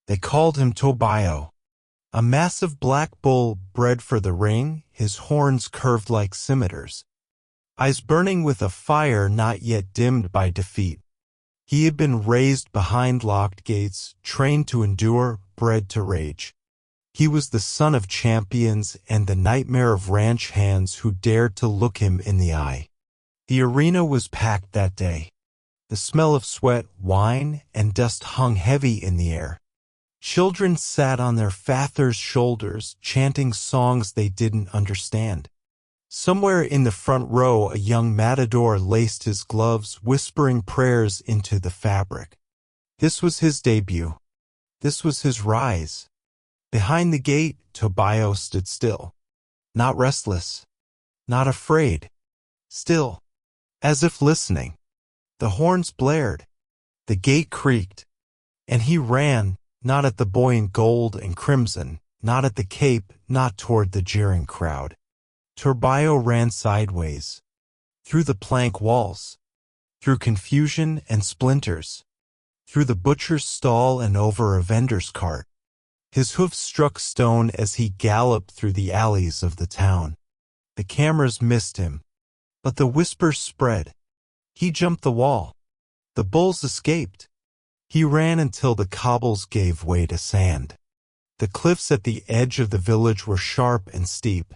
They called him Torbio, a massive black bull bred for the ring, his horns curved like scimitars, eyes burning with a fire not yet dimmed by defeat. He had been raised behind locked gates, trained to endure, bred to rage. He was the son of champions and the nightmare of ranch hands who dared to look him in the eye. The arena was packed that day. The smell of sweat, wine, and dust hung heavy in the air. Children sat on their fathers' shoulders, chanting songs they didn't understand. Somewhere in the front row, a young matador laced his gloves, whispering prayers into the fabric. This was his debut. This was his rise. Behind the gate, Torbio stood still. Not restless. Not afraid. Still. As if listening. The horns blared. The gate creaked. And he ran, not at the boy in gold and crimson, not at the cape, not toward the jeering crowd. Torbio ran sideways. Through the plank walls. Through confusion and splinters. Through the butcher's stall and over a vendor's cart. His hoofs struck stone as he galloped through the alleys of the town. The cameras missed him. But the whispers spread. He jumped the wall. The bulls escaped. He ran until the cobbles gave way to sand. The cliffs at the edge of the village were sharp and steep.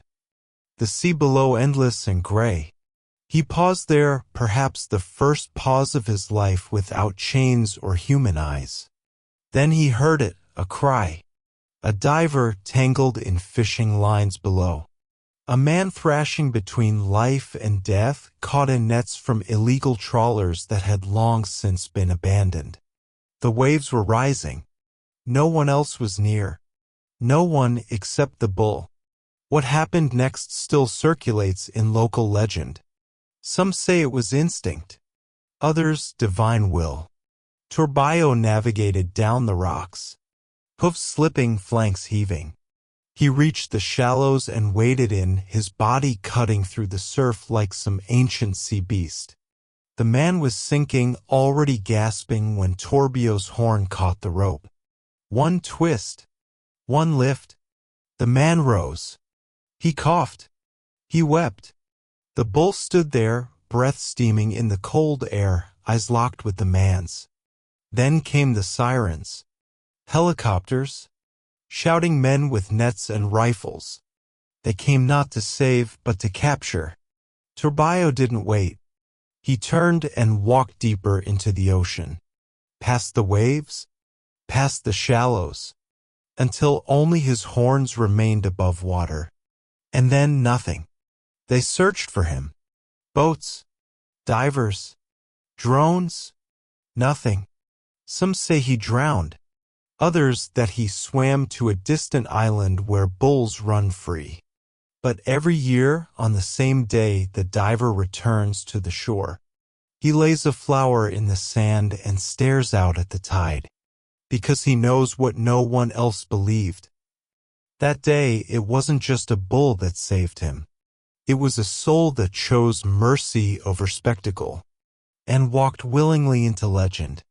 The sea below endless and gray. He paused there, perhaps the first pause of his life without chains or human eyes. Then he heard it, a cry. A diver tangled in fishing lines below. A man thrashing between life and death, caught in nets from illegal trawlers that had long since been abandoned. The waves were rising. No one else was near. No one except the bull. What happened next still circulates in local legend. Some say it was instinct. Others, divine will. Torbio navigated down the rocks. Hoofs slipping, flanks heaving. He reached the shallows and waded in, his body cutting through the surf like some ancient sea beast. The man was sinking, already gasping, when Torbio's horn caught the rope. One twist. One lift. The man rose. He coughed. He wept. The bull stood there, breath steaming in the cold air, eyes locked with the man's. Then came the sirens. Helicopters. Shouting men with nets and rifles. They came not to save, but to capture. Torbio didn't wait. He turned and walked deeper into the ocean. Past the waves. Past the shallows. Until only his horns remained above water. And then nothing. They searched for him. Boats. Divers. Drones. Nothing. Some say he drowned. Others that he swam to a distant island where bulls run free. But every year, on the same day, the diver returns to the shore. He lays a flower in the sand and stares out at the tide. Because he knows what no one else believed. That day, it wasn't just a bull that saved him. It was a soul that chose mercy over spectacle, and walked willingly into legend.